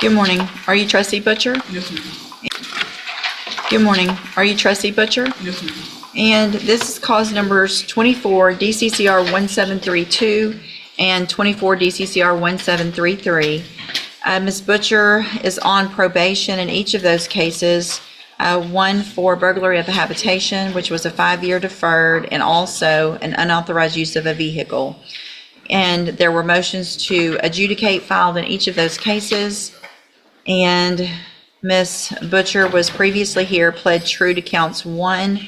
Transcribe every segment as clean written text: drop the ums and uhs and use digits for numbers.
Good morning. Are you Trustee Butcher? Yes, ma'am. Good morning. Are you Trustee Butcher? Yes, ma'am. And this is cause numbers 24 DCCR 1732 and 24 DCCR 1733. Ms. Butcher is on probation in each of those cases. One for burglary of a habitation, which was a 5-year deferred, and also an unauthorized use of a vehicle. And there were motions to adjudicate filed in each of those cases. And Ms. Butcher was previously here, pled true to counts 1,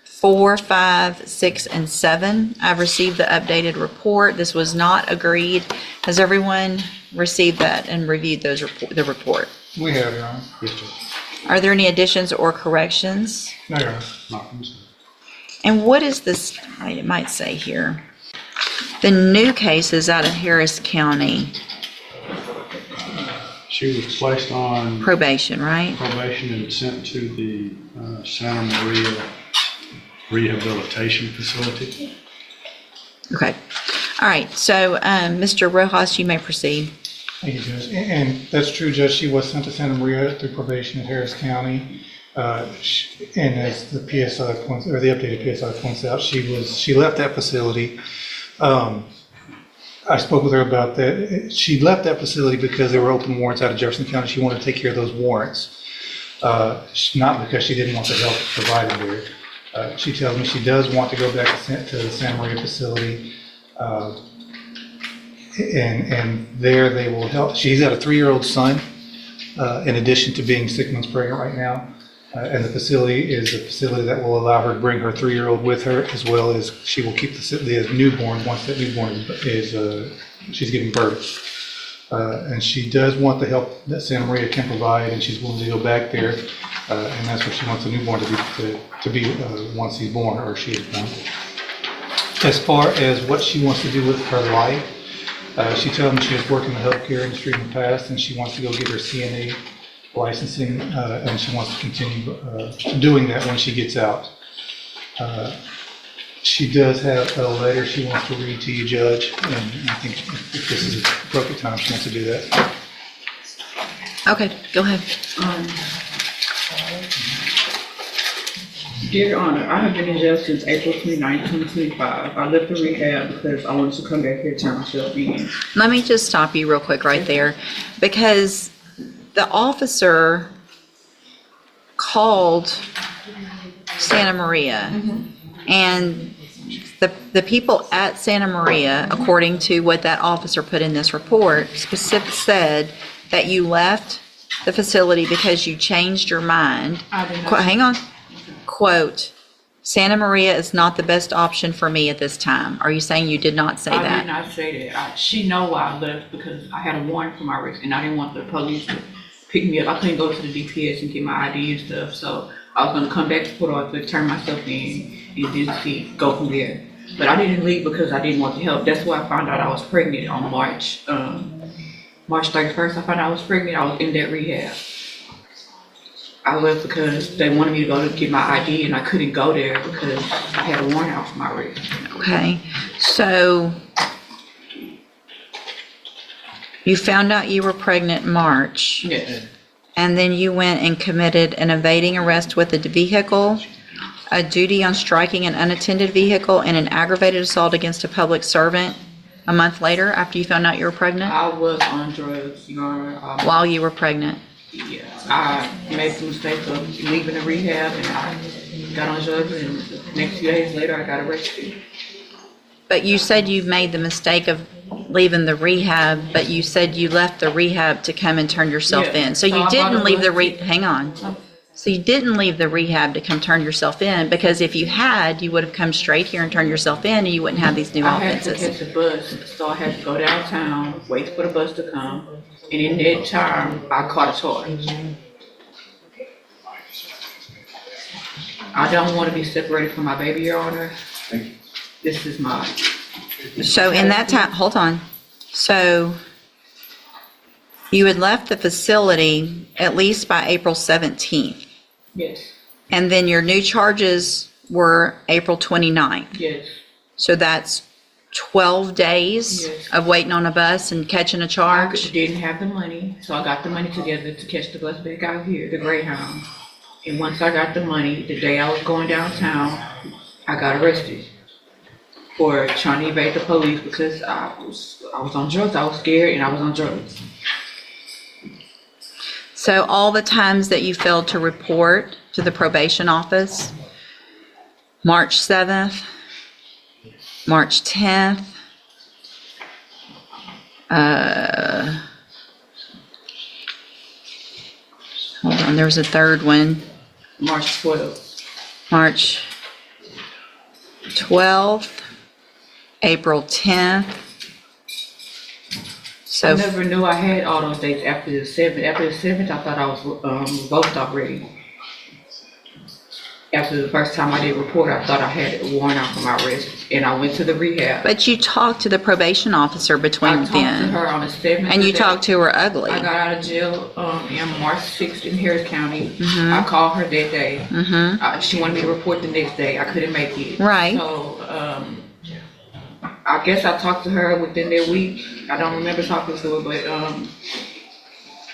4, 5, 6, and 7. I've received the updated report. This was not agreed. Has everyone received that and reviewed the report? We have, Your Honor. Yes, Judge. Are there any additions or corrections? No, Your Honor. Not from sir. And what is this, it might say here, the new case is out of Harris County She was placed on probation, right? probation and sent to the Santa Maria Rehabilitation Facility. Okay. All right. So, Mr. Rojas, you may proceed. Thank you, Judge. And that's true, Judge. She was sent to Santa Maria through probation at Harris County. And as the PSI points, or the updated PSI points out, she left that facility. I spoke with her about that. She left that facility because there were open warrants out of Jefferson County. She wanted to take care of those warrants, not because she didn't want the help provided there. She tells me she does want to go back to the Santa Maria facility, and there they will help. She's got a 3-year-old son, in addition to being 6 months pregnant right now. And the facility is a facility that will allow her to bring her 3-year-old with her, as well as she will keep the newborn once that newborn is she's giving birth. And she does want the help that Santa Maria can provide, and she's willing to go back there. And that's what she wants the newborn to be once he's born, or she is born. As far as what she wants to do with her life, she told me she has worked in the healthcare industry in the past, and she wants to go get her CNA licensing, and she wants to continue doing that when she gets out. She does have a letter she wants to read to you, Judge, and I think if this is the appropriate time, she wants to do that. Okay, go ahead. Dear Honor, I have been in jail since April 29, 2025. I left the rehab because I wanted to come back here and turn myself in. Let me just stop you real quick right there, because the officer called Santa Maria, and the people at Santa Maria, according to what that officer put in this report, said that you left the facility because you changed your mind. I did not. Hang on. Quote, Santa Maria is not the best option for me at this time. Are you saying you did not say I that? did not say that. She know why I left because I had a warrant for my arrest and I didn't want the police to pick me up. I couldn't go to the DPS and get my ID and stuff, so I was going to come back to Port Arthur, turn myself in, and just go from there. But I didn't leave because I didn't want the help. That's why I found out I was pregnant on March 31st. I found out I was pregnant. I was in that rehab. I left because they wanted me to go to get my ID, and I couldn't go there because I had a warrant out for my arrest. Okay, so you found out you were pregnant in March, Yes. and then you went and committed an evading arrest with a vehicle, a duty on striking an unattended vehicle, and an aggravated assault against a public servant a month later after you found out you were pregnant? I was on drugs, Your Honor. While you were pregnant? Yeah, I made the mistake of leaving the rehab and I got on drugs, and the next few days later I got arrested. But you said you made the mistake of leaving the rehab, but you said you left the rehab to come and turn yourself Yeah. in. So So you I didn't bought a leave the book. hang on. So you didn't leave the rehab to come turn yourself in, because if you had, you would have come straight here and turned yourself in, and you wouldn't have these new I had to offenses. catch a bus, so I had to go downtown, wait for the bus to come, and in that time, I caught a charge. I don't want to be separated from my baby, Your Honor. This is mine. So in that time, hold on. So you had left the facility at least by April 17th. Yes, And then your new charges were April 29th. yes. So that's 12 days Yes. of waiting on a bus and catching a I charge? didn't have the money, so I got the money together to catch the bus back out here, the Greyhound. And once I got the money, the day I was going downtown, I got arrested for trying to evade the police because I was on drugs. I was scared and I was on drugs. So all the times that you failed to report to the probation office, March 7th, March 10th, hold on, there was a third one, March 12th. March 12th, April 10th. I So, never knew I had all those dates after the 7th. After the 7th, I thought I was revoked already. After the first time I did report, I thought I had a warrant out for my arrest, and I went to the rehab. but you talked to the probation officer I between talked to then, her on the 7th. and you day. talked to her ugly. I got out of jail in March 6th in Harris County. I called her that day. She wanted me to report the next day. I couldn't make it. Right. So I guess I talked to her within that week. I don't remember talking to her, but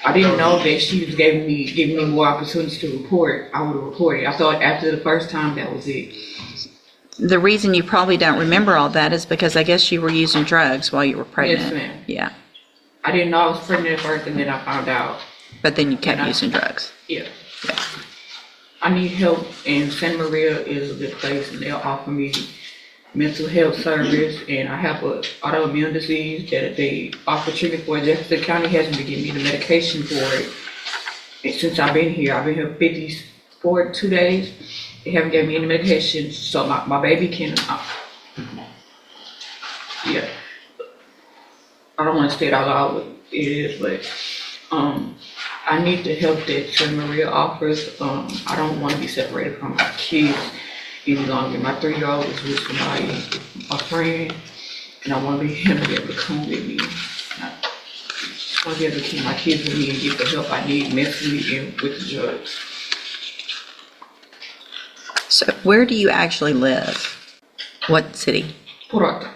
I didn't know that she was giving me more opportunities to report. I would have reported. I thought after the first time that was it. The reason you probably don't remember all that is because I guess you were using drugs while you were pregnant. Yes, ma'am. Yeah, I didn't know I was pregnant at first, and then I found out. but then you kept And I- using drugs. Yeah. I need help, and Santa Maria is a good place, and they'll offer me mental health service, and I have an autoimmune disease that they offer treatment for. Jefferson County hasn't been giving me the medication for it. And since I've been here 52 days. They haven't given me any medication, so my baby can, yeah. I don't want to say it out loud what it is, but I need the help that Santa Maria offers. I don't want to be separated from my kids any longer. My 3-year-old is with somebody, a friend, and I want him to be able to come with me. I just want to be able to keep my kids with me and get the help I need mentally and with the drugs. So where do you actually live? What city? Port Arthur.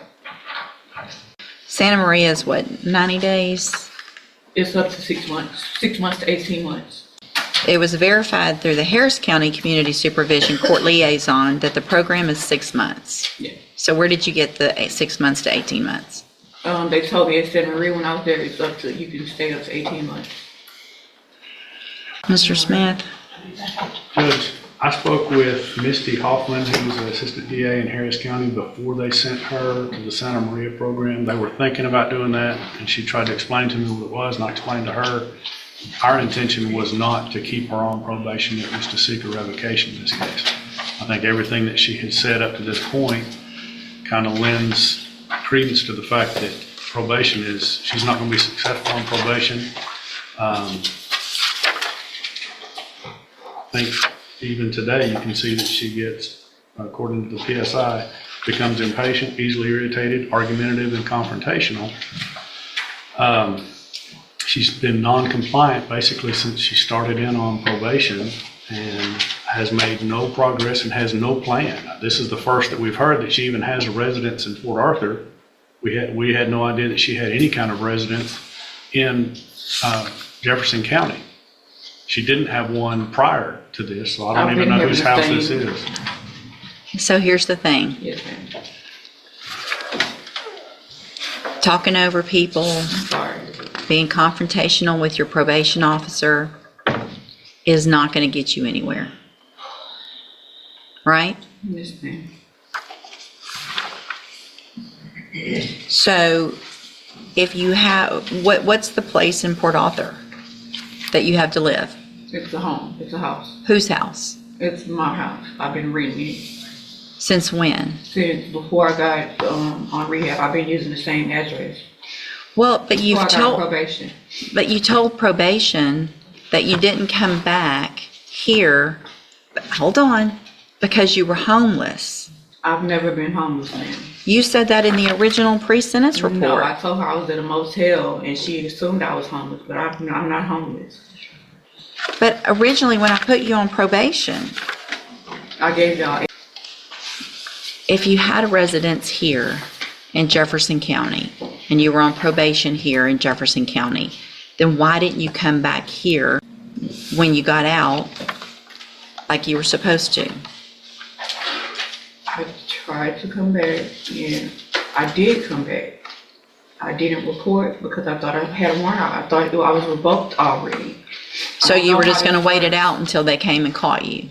Santa Maria is what, 90 days? It's up to 6 months, 6 months to 18 months. It was verified through the Harris County Community Supervision Court Liaison that the program is 6 months. Yeah. So where did you get the 6 months to 18 months? They told me at Santa Maria when I was there, it's up to, you can stay up to 18 months. Mr. Smith? Judge, I spoke with Misty Hoffman, who was an assistant DA in Harris County, before they sent her to the Santa Maria program. They were thinking about doing that, and she tried to explain to me what it was, and I explained to her our intention was not to keep her on probation, it was to seek a revocation in this case. I think everything that she had said up to this point kind of lends credence to the fact that probation is, she's not going to be successful on probation. I think even today you can see that she gets, according to the PSI, becomes impatient, easily irritated, argumentative, and confrontational. She's been non-compliant basically since she started in on probation and has made no progress and has no plan. This is the first that we've heard that she even has a residence in Port Arthur. We had no idea that she had any kind of residence in Jefferson County. She didn't have one prior to this, so I don't even know whose house this is. So here's the thing. Yes, ma'am. Talking over people, Sorry. being confrontational with your probation officer is not going to get you anywhere. Right? Yes, ma'am. So if you have, what's the place in Port Arthur that you have to live? It's a home. It's a house. Whose house? It's my house. I've been renting it Since when? since before I got on rehab. I've been using the same address. Well, but you've Before I got on told, probation. but you told probation that you didn't come back here, hold on, because you were homeless. I've never been homeless, ma'am. You said that in the original pre-sentence report. No, I told her I was at a motel and she assumed I was homeless, but I'm not homeless. But originally, when I put you on probation, I gave y'all, if you had a residence here in Jefferson County, and you were on probation here in Jefferson County, then why didn't you come back here when you got out like you were supposed to? I tried to come back, and I did come back. I didn't report because I thought I had a warrant out. I thought I was revoked already. So you were just going to wait it out until they came and caught you?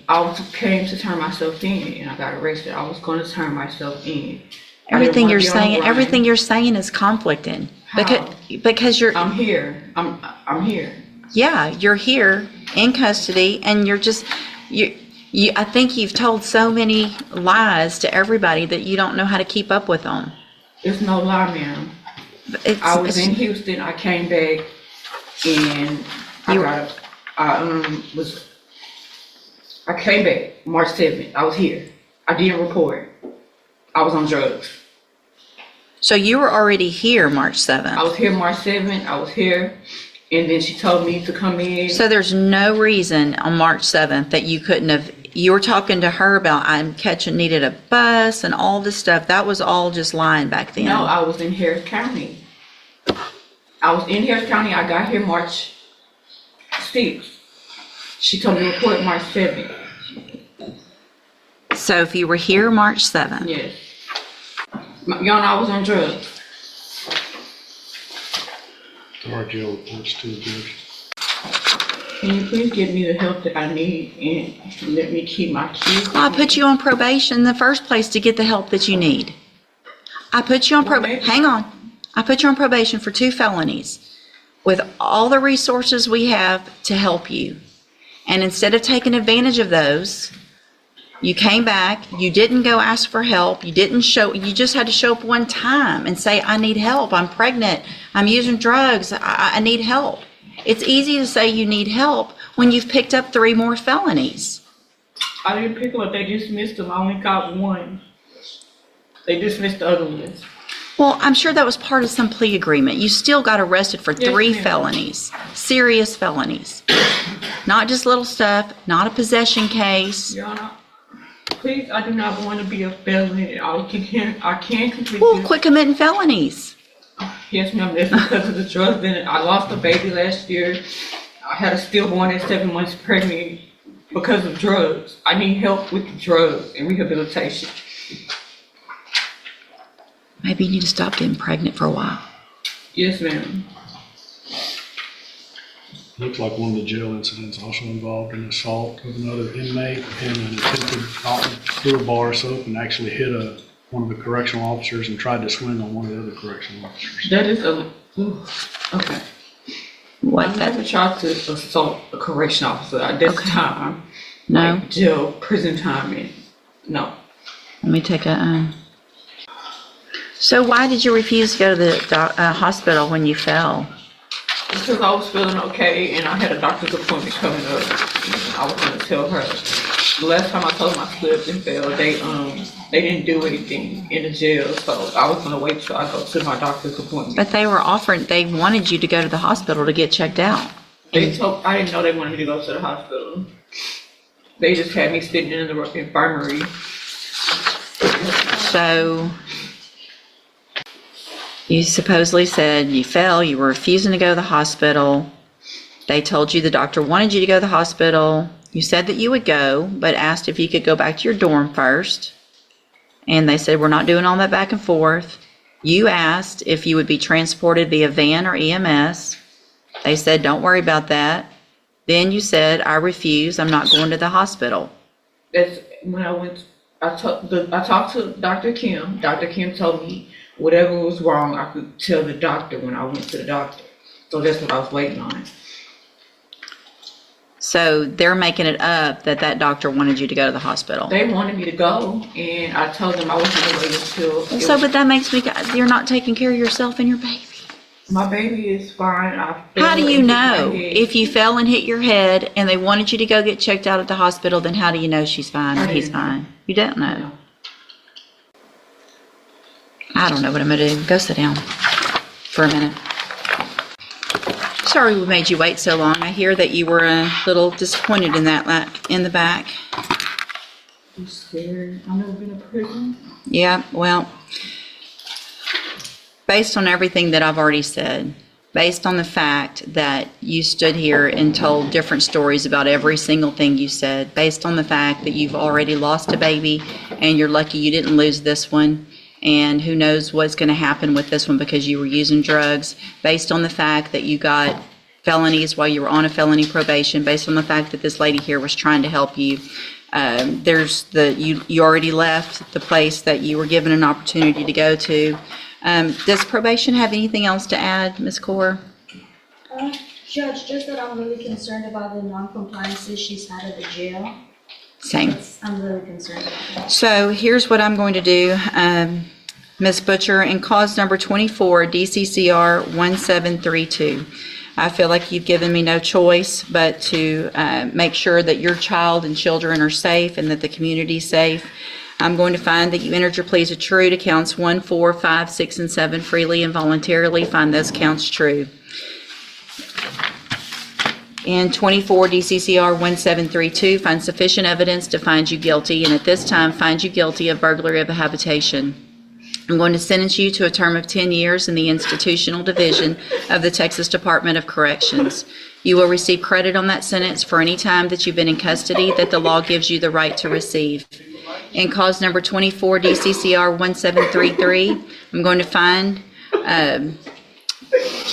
Came to turn myself in, and I got arrested. I was going to turn myself in. Everything you're saying is conflicting. Because you're. I'm here. I'm here. Yeah, you're here in custody, and you're just I think you've told so many lies to everybody that you don't know how to keep up with them. It's no lie, ma'am. I was in Houston. I came back, and I came back March 7th. I was here. I didn't report. I was on drugs. So you were already here March 7th? I was here March 7th. I was here. And then she told me to come in. So there's no reason on March 7th that you couldn't have, you were talking to her about needed a bus and all this stuff. That was all just lying back then. No, I was in Harris County. I got here March 6th. She told me to report March 7th. So if you were here March 7th? Yes. Y'all know I was on drugs. Our jail reports to the judge. Can you please give me the help that I need and let me keep my kids? I put you on probation in the first place to get the help that you need. I put you on probation. Hang on. I put you on probation for 2 felonies with all the resources we have to help you. And instead of taking advantage of those, you came back, you didn't go ask for help, you just had to show up one time and say, I need help, I'm pregnant, I'm using drugs, I need help. It's easy to say you need help when you've picked up 3 more felonies. I didn't pick them up, they dismissed them, I only got 1. They dismissed the other ones. Well, I'm sure that was part of some plea agreement. You still got arrested for 3 felonies, serious felonies. Not just little stuff, not a possession case. Your Honor, please, I do not want to be a felon. I can't complete Well, this. quit committing felonies. Yes, ma'am, that's because of the drugs. Then I lost a baby last year. I had a stillborn at 7 months pregnant because of drugs. I need help with the drugs and rehabilitation. Maybe you need to stop getting pregnant for a while. Yes, ma'am. Looks like one of the jail incidents also involved an assault of another inmate and an attempted knock through a bar of soap and actually hit one of the correctional officers and tried to swing on one of the other correctional officers. That is okay. What I that? never tried to assault a correction officer at this time. No. Like jail, prison time, and no. Let me take a. So why did you refuse to go to the hospital when you fell? Because I was feeling okay and I had a doctor's appointment coming up. And I was going to tell her. The last time I told them I slipped and fell, they didn't do anything in the jail, so I was going to wait till I go to my doctor's appointment. But they wanted you to go to the hospital to get checked out. I didn't know they wanted me to go to the hospital. They just had me sitting in the infirmary. So you supposedly said you fell, you were refusing to go to the hospital. They told you the doctor wanted you to go to the hospital. You said that you would go, but asked if you could go back to your dorm first. And they said, we're not doing all that back and forth. You asked if you would be transported via van or EMS. They said, don't worry about that. Then you said, I refuse, I'm not going to the hospital. That's when I talked to Dr. Kim. Dr. Kim told me whatever was wrong, I could tell the doctor when I went to the doctor. So that's what I was waiting on. So they're making it up that doctor wanted you to go to the hospital. They wanted me to go, and I told them I was going to wait until... But that makes me, you're not taking care of yourself and your baby. My baby is fine. How do you know? If you fell and hit your head and they wanted you to go get checked out at the hospital, then how do you know she's fine or he's fine? You don't know. No. I don't know what I'm going to do. Go sit down for a minute. Sorry we made you wait so long. I hear that you were a little disappointed in the back. I'm scared. I've never been to prison. Yeah, well, based on everything that I've already said, based on the fact that you stood here and told different stories about every single thing you said, based on the fact that you've already lost a baby and you're lucky you didn't lose this one, and who knows what's going to happen with this one because you were using drugs, based on the fact that you got felonies while you were on a felony probation, based on the fact that this lady here was trying to help you. You already left the place that you were given an opportunity to go to. Does probation have anything else to add, Ms. Kaur? Judge, just that I'm really concerned about the non-compliances she's had at the jail. Same. I'm really concerned about that. So here's what I'm going to do, Ms. Butcher, in cause number 24, DCCR 1732. I feel like you've given me no choice but to make sure that your child and children are safe and that the community's safe. I'm going to find that you entered your pleas are true to counts 1, 4, 5, 6, and 7 freely and voluntarily. Find those counts true. In 24 DCCR 1732, find sufficient evidence to find you guilty, and at this time find you guilty of burglary of a habitation. I'm going to sentence you to a term of 10 years in the institutional division of the Texas Department of Corrections. You will receive credit on that sentence for any time that you've been in custody that the law gives you the right to receive. In cause number 24 DCCR 1733, I'm going to find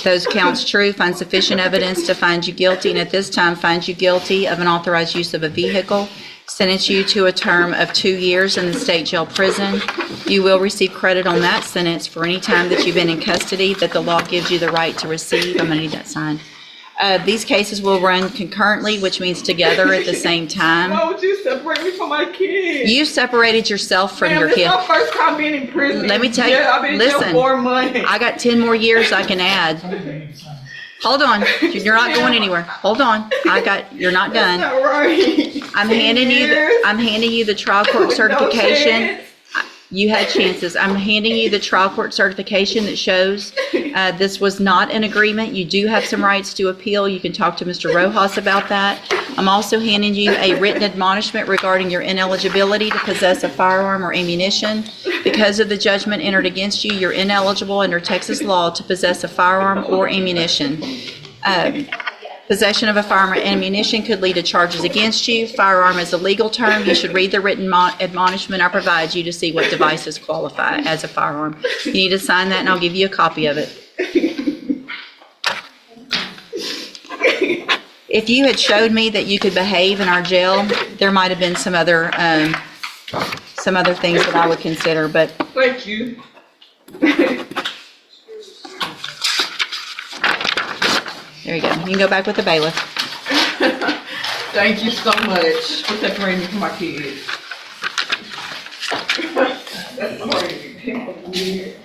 those counts true, find sufficient evidence to find you guilty, and at this time find you guilty of unauthorized use of a vehicle, sentence you to a term of 2 years in the state jail prison. You will receive credit on that sentence for any time that you've been in custody that the law gives you the right to receive. I'm going to need that signed. These cases will run concurrently, which means together at the same time. Why would you separate me from my kids? You separated yourself from your This kid. is my first time being in prison. Let me tell you, I've been in jail listen, 4 months. I got 10 more years I can add. Hold on, you're not going anywhere. Hold on, you're not done. That's not right. I'm handing you the trial court certification. No chance. You had chances. I'm handing you the trial court certification that shows this was not an agreement. You do have some rights to appeal. You can talk to Mr. Rojas about that. I'm also handing you a written admonishment regarding your ineligibility to possess a firearm or ammunition. Because of the judgment entered against you, you're ineligible under Texas law to possess a firearm or ammunition. Possession of a firearm or ammunition could lead to charges against you. Firearm is a legal term. You should read the written admonishment I provide you to see what devices qualify as a firearm. You need to sign that and I'll give you a copy of it. If you had showed me that you could behave in our jail, there might have been some other things that I would consider, but Thank you. there you go. You can go back with the bailiff. Thank you so much for separating me from my kids. That's crazy.